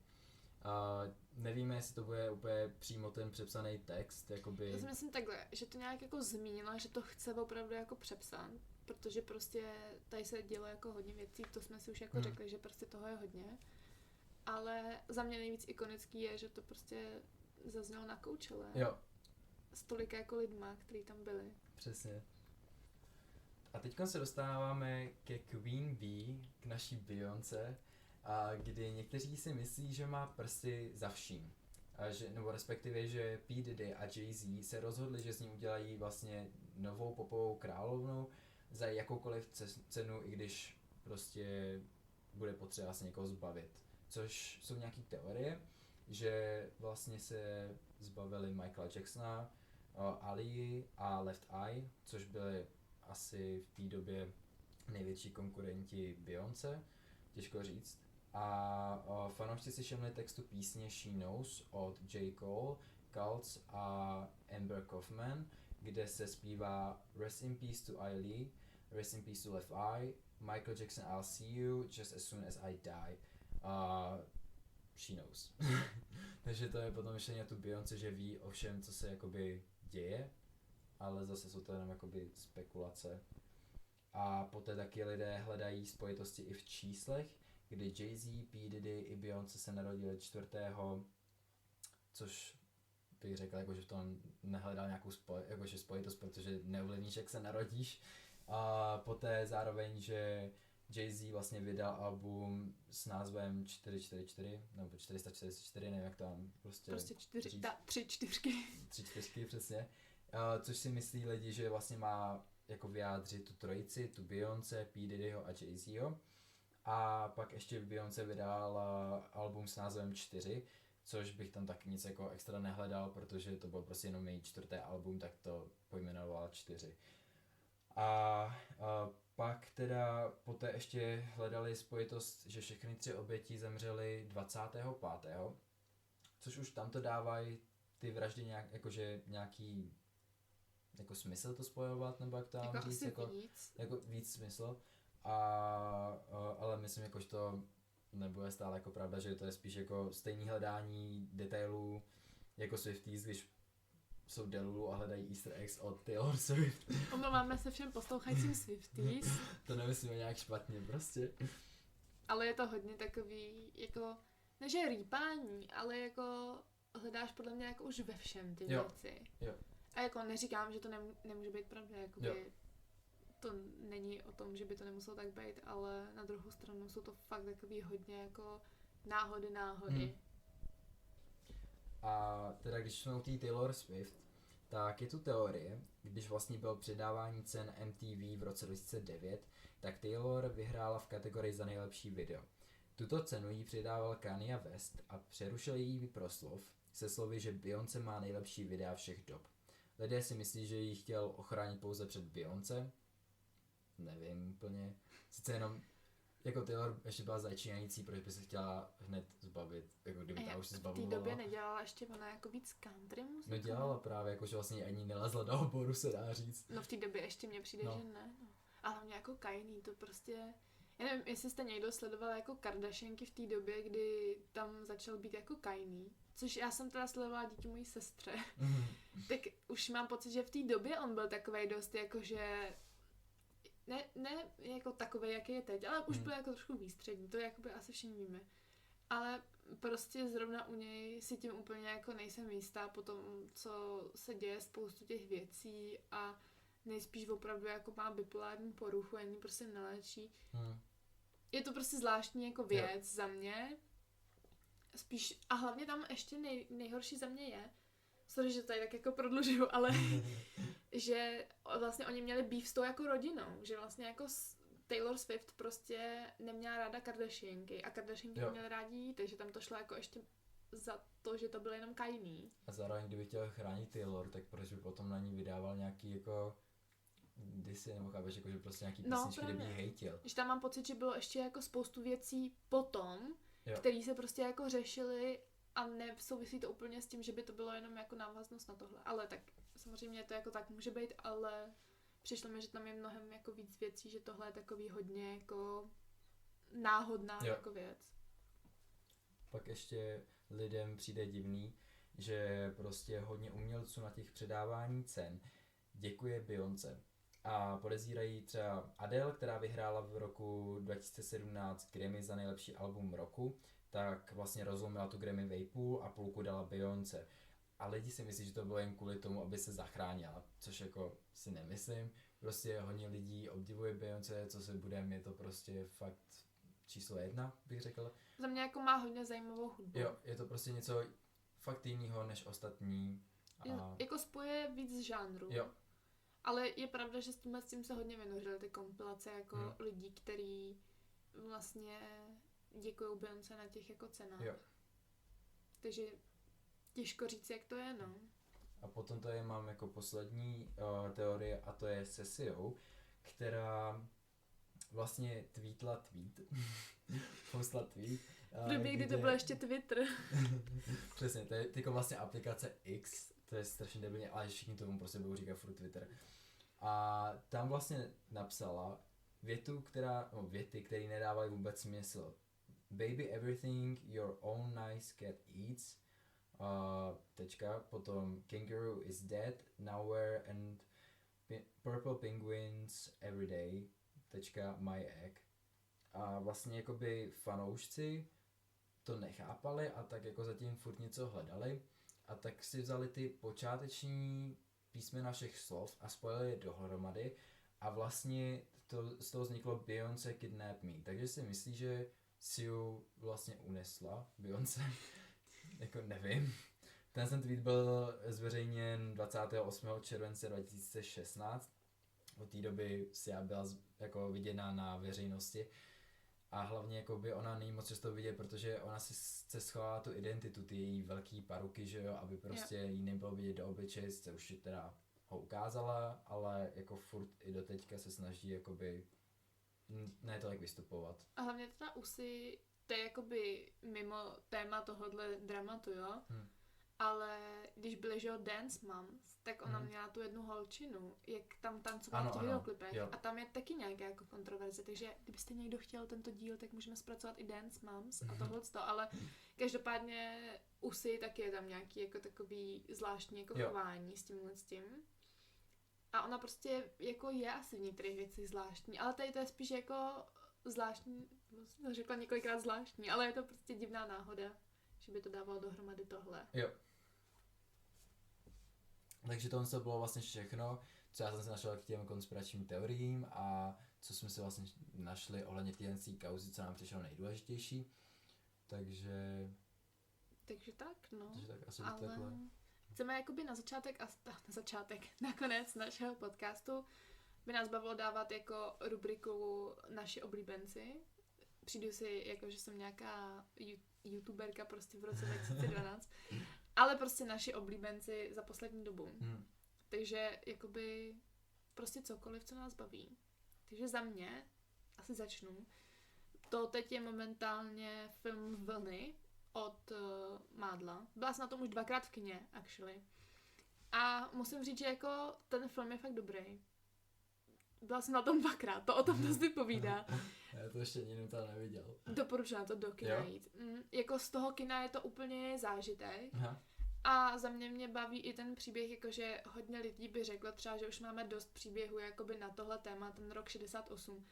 Nevíme, jestli to bude úplně přímo ten přepsaný text, jakoby... Já si myslím takhle, že to nějak jako zmínila, že to chce opravdu jako přepsat, protože prostě tady se dělo jako hodně věcí, to jsme si už jako řekli, že prostě toho je hodně. Ale za mě nejvíc ikonický je, že to prostě zaznělo na Coachelle. Jo. S tolika jako lidma, kteří tam byli. Přesně. A teď se dostáváme ke Queen Bee, k naší Beyoncé, kdy někteří si myslí, že má prsty za vším. Nebo respektive, že P. Diddy a Jay-Z se rozhodli, že z ní udělají vlastně novou popovou královnu za jakoukoliv cenu, i když prostě bude potřeba se někoho zbavit. Což jsou nějaké teorie, že vlastně se zbavili Michaela Jacksona, Ali a Left Eye, což byly asi v té době největší konkurenti Beyoncé, těžko říct. A fanoušci si všimli textu písně She Knows od J. Cole, Cults a Amber Kaufman, kde se zpívá Rest in peace to Ali, Rest in peace to Left Eye, Michael Jackson I'll see you just as soon as I die. She knows. Takže to je potom myšlení na tu Beyoncé, že ví o všem, co se jakoby děje, ale zase jsou to jenom jakoby spekulace. A poté taky lidé hledají spojitosti i v číslech, kdy Jay-Z, P. Diddy i Beyoncé se narodili 4. Což bych řekl, jako, že v tom nehledal nějakou spojitost, protože neovlivníš, jak se narodíš. A poté zároveň, že Jay-Z vlastně vydal album s názvem 444, nebo 444, nevím jak tam prostě 3 čtyřky, přesně. Což si myslí lidi, že vlastně má jako vyjádřit tu trojici, tu Beyoncé, P. Diddyho a Jay-Zho. A pak ještě Beyoncé vydala album s názvem 4, což bych tam taky nic jako extra nehledal, protože to bylo prostě jenom její 4. album, tak to pojmenovala 4. A pak teda poté ještě hledali spojitost, že všechny 3 oběti zemřely 25. Což už tam to dávají ty vraždy nějaký jako smysl to spojovat, nebo jak to mám říct, jako víc smysl. Ale myslím, jako, že to nebude stále jako pravda, že to je spíš jako stejný hledání detailů jako Swifties, když jsou Delulu a hledají easter eggs od Taylor Swift. Omlouváme se všem poslouchajícím Swifties. To nemyslíme nějak špatně prostě. Ale je to hodně takový, jako, ne že rýpání, ale jako hledáš podle mě jako už ve všem ty věci. Jo. A jako neříkám, že to nemůže být pravda, jakoby to není o tom, že by to nemuselo tak být, ale na druhou stranu jsou to fakt takový hodně jako náhody. A teda když jsme u té Taylor Swift, tak je tu teorie, když vlastně bylo předávání cen MTV v roce 2009, tak Taylor vyhrála v kategorii za nejlepší video. Tuto cenu jí předával Kanye West a přerušil její proslov se slovy, že Beyoncé má nejlepší videa všech dob. Lidé si myslí, že ji chtěl ochránit pouze před Beyoncé. Nevím úplně. Sice jenom jako Taylor ještě byla začínající, proč by se chtěla hned zbavit, jako kdyby ta už se v té zbavovala. době nedělala ještě ona jako víc country muziku? No dělala právě, jakože vlastně ani nelezla do oboru, se dá říct. No v té době ještě mně přijde, že ne. No. A hlavně jako Kanye, to prostě... Já nevím, jestli jste někdo sledoval jako Kardashianky v té době, kdy tam začal být jako Kanye. Což já jsem teda sledovala díky mojí sestře. Tak už mám pocit, že v té době on byl takovej dost jakože... Ne jako takovej, jaký je teď, ale už byl jako trošku výstřední, to jakoby asi všichni víme. Ale prostě zrovna u něj si tím úplně jako nejsem jistá po tom, co se děje, spoustu těch věcí a nejspíš opravdu jako má bipolární poruchu, ani prostě neléčí. Je to prostě zvláštní jako věc za mě. Spíš, a hlavně tam ještě nejhorší za mě je, sorry, že tady tak jako prodlužuju, ale že vlastně oni měli beef s tou jako rodinou, že vlastně jako Taylor Swift prostě neměla ráda Kardashianky a Kardashianky neměly rádi jí, takže tam to šlo jako ještě za to, že to byl jenom Kanye. A zároveň, kdyby chtěl chránit Taylor, tak proč by potom na ní vydával nějaký jako disy, nebo chápeš, jako že prostě nějaký písničky, kde by jí hejtil. Že tam mám pocit, že bylo ještě jako spoustu věcí potom, které se prostě jako řešily a nesouvisí to úplně s tím, že by to bylo jenom jako návaznost na tohle. Ale tak samozřejmě to jako tak může být, ale přišlo mi, že tam je mnohem jako víc věcí, že tohle je takový hodně jako náhodná jako věc. Pak ještě lidem přijde divný, že prostě hodně umělců na těch předávání cen děkuje Beyoncé. A podezírají třeba Adele, která vyhrála v roku 2017 Grammy za nejlepší album roku, tak vlastně rozlomila tu Grammy vejpůl a půlku dala Beyoncé. A lidi si myslí, že to bylo jen kvůli tomu, aby se zachránila, což jako si nemyslím. Prostě hodně lidí obdivuje Beyoncé, co se budeme, je to prostě fakt číslo 1, bych řekl. Za mě jako má hodně zajímavou hudbu. Jo, je to prostě něco fakt jiného než ostatní. A... Jako spoje víc žánrů. Jo. Ale je pravda, že s tím se hodně vynořily ty kompilace jako lidí, kteří vlastně děkují Beyoncé na těch jako cenách. Jo. Takže těžko říct, jak to je, no. A potom tady mám jako poslední teorie a to je Cecil, která vlastně postla tweet. V době, kdy to byl ještě Twitter. Přesně, to je jako vlastně aplikace X, to je strašně debilně, ale všichni tomu prostě budou říkat furt Twitter. A tam vlastně napsala věty, které nedávají vůbec smysl. Baby, everything your own nice cat eats, potom kangaroo is dead, nowhere and purple penguins every day, my egg. A vlastně jakoby fanoušci to nechápali a tak jako zatím furt něco hledali a tak si vzali ty počáteční písmena všech slov a spojili je dohromady a vlastně z toho vzniklo Beyoncé Kidnap Me. Takže si myslí, že Siu vlastně unesla Beyoncé. Jako nevím. Ten tweet byl zveřejněn 28. července 2016. Od té doby Sia byla jako viděna na veřejnosti. A hlavně jakoby ona není moc často vidět, protože ona si chce schovala tu identitu, ty její velký paruky, že jo, aby prostě jí nebylo vidět do obličeje, se už teda ho ukázala, ale jako furt i do teďka se snaží jakoby ne tolik vystupovat. A hlavně teda Usi, to je jakoby mimo téma tohodle dramatu, jo? Ale když byly, že jo, Dance Moms, tak ona měla tu jednu holčinu, jak tam tancovala v těch videoklipech. A tam je taky nějaké jako kontroverze, takže kdybyste někdo chtěl tento díl, tak můžeme zpracovat i Dance Moms a tohleto, ale každopádně Usi taky je tam nějaký jako takový zvláštní jako chování s tím. A ona prostě jako je asi v některých věcech zvláštní, ale tady to je spíš jako zvláštní, jsem to řekla několikrát zvláštní, ale je to prostě divná náhoda, že by to dávalo dohromady tohle. Jo. Takže tohle to bylo vlastně všechno, co já jsem se našel k těm konspiračním teoriím a co jsme si vlastně našli ohledně téhle kauzy, co nám přišlo nejdůležitější. Takže tak, no. Takže tak asi ale takhle. chceme jakoby nakonec našeho podcastu by nás bavilo dávat jako rubriku naši oblíbenci. Přijdu si jako, že jsem nějaká youtuberka prostě v roce 2012, ale prostě naši oblíbenci za poslední dobu. Takže jakoby prostě cokoliv, co nás baví. Takže za mě asi začnu. To teď je momentálně film Vlny od Mádla. Byla jsem na tom už 2krát v kině, actually. A musím říct, že jako ten film je fakt dobrý. Byla jsem na tom 2krát, to o tom dost vypovídá. Já to ještě nikdy to neviděl. Doporučuji to do kina jít. Jako z toho kina je to úplně zážitek. Aha. A za mě baví i ten příběh, jakože hodně lidí by řeklo třeba, že už máme dost příběhů jakoby na tohle téma, ten rok 68.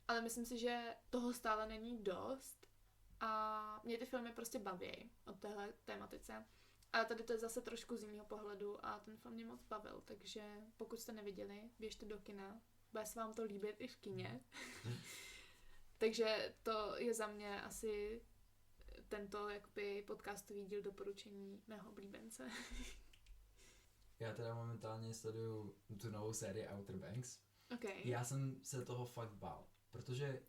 Ale myslím si, že toho stále není dost a mě ty filmy prostě baví o téhle tématice. A tady to je zase trošku z jiného pohledu a ten film mě moc bavil, takže pokud jste neviděli, běžte do kina, bude se vám to líbit i v kině. Takže to je za mě asi tento jakoby podcastový díl doporučení mého oblíbence. Já teda momentálně sleduju tu novou sérii Outer Banks. Okay. Já jsem se toho fakt bál, protože...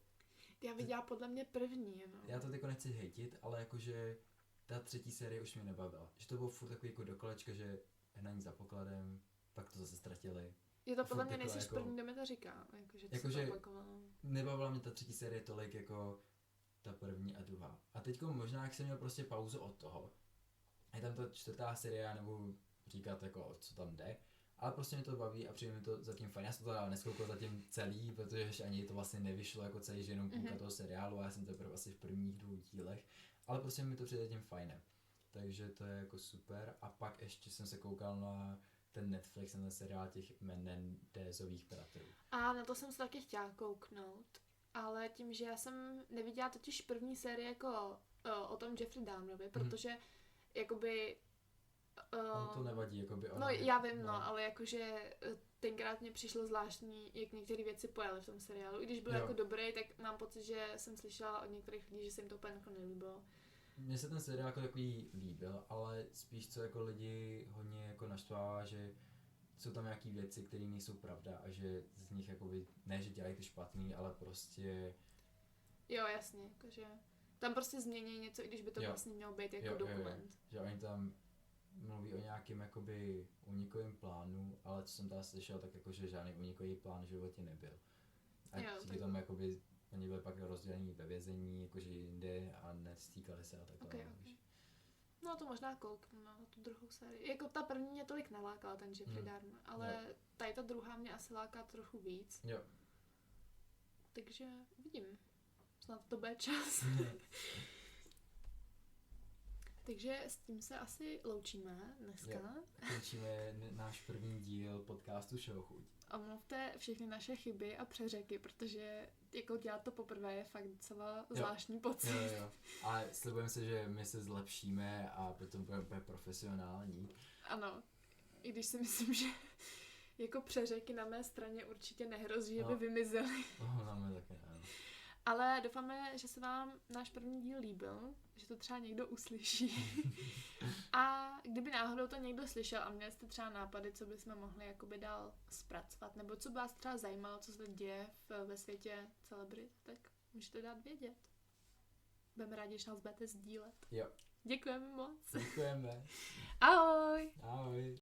Já viděla podle mě první, no. Já to teďko nechci hejtit, ale jakože ta 3. série už mě nebavila. Že to bylo furt takový jako dokolečka, že hnaní za pokladem, pak to zase ztratili. Je to podle mě nejsi první, kdo mi to říká. Jakože nebavila mě ta 3. série tolik jako ta první a druhá. A teďko možná, jak jsem měl prostě pauzu od toho, je tam ta 4. série, já nebudu říkat jako co tam jde, ale prostě mě to baví a přijde mi to zatím fajn. Já jsem to dál neskoukal zatím celý, protože ještě ani to vlastně nevyšlo jako celý, že jenom půlka toho seriálu a já jsem teprve asi v prvních 2 dílech, ale prostě mi to přijde zatím fajné. Takže to je jako super a pak ještě jsem se koukal na ten Netflix, na ten seriál těch Menendezových bratrů. A na to jsem se taky chtěla kouknout, ale tím, že já jsem neviděla totiž první sérii jako o tom Jeffrey Dahmerovi, protože jakoby... On to nevadí, jakoby... No já vím, no, ale jakože tenkrát mě přišlo zvláštní, jak některé věci pojaly v tom seriálu. I když byl jako dobrý, tak mám pocit, že jsem slyšela od některých lidí, že se jim to úplně jako nelíbilo. Mně se ten seriál jako takový líbil, ale spíš co jako lidi hodně jako naštvává, že jsou tam nějaký věci, které nejsou pravda a že z nich jakoby, ne že dělají ty špatný, ale prostě... Jo, jasně, jakože tam prostě změní něco, i když by to vlastně mělo být jako dokument. Jo. Že oni tam mluví o nějakém jakoby únikovém plánu, ale co jsem tam slyšel, tak jakože žádný únikový plán v životě nebyl. A díky tomu jakoby oni byli pak rozdělení ve vězení, jakože jinde a nestýkali se a takhle. Okay. No to možná kouknu na tu druhou sérii. Jako ta první mě tolik nelákala, ten Jeffrey Dahmer, ale tady ta druhá mě asi láká trochu víc. Jo. Takže uvidím. Snad to bude čas. Takže s tím se asi loučíme dneska. Končíme náš první díl podcastu Showchuť. Omluvte všechny naše chyby a přeřeky, protože jako dělat to poprvé je fakt docela zvláštní pocit. Jo. A slibujeme se, že my se zlepšíme a potom budeme úplně profesionální. Ano, i když si myslím, že jako přeřeky na mé straně určitě nehrozí, že by vymizely. Na mě taky ne. Ale doufáme, že se vám náš první díl líbil, že to třeba někdo uslyší. A kdyby náhodou to někdo slyšel a měli jste třeba nápady, co bychom mohli jakoby dál zpracovat, nebo co by vás třeba zajímalo, co se děje ve světě celebrit, tak můžete dát vědět. Budeme rádi, že nás budete sdílet. Jo. Děkujeme moc. Děkujeme. Ahoj. Ahoj.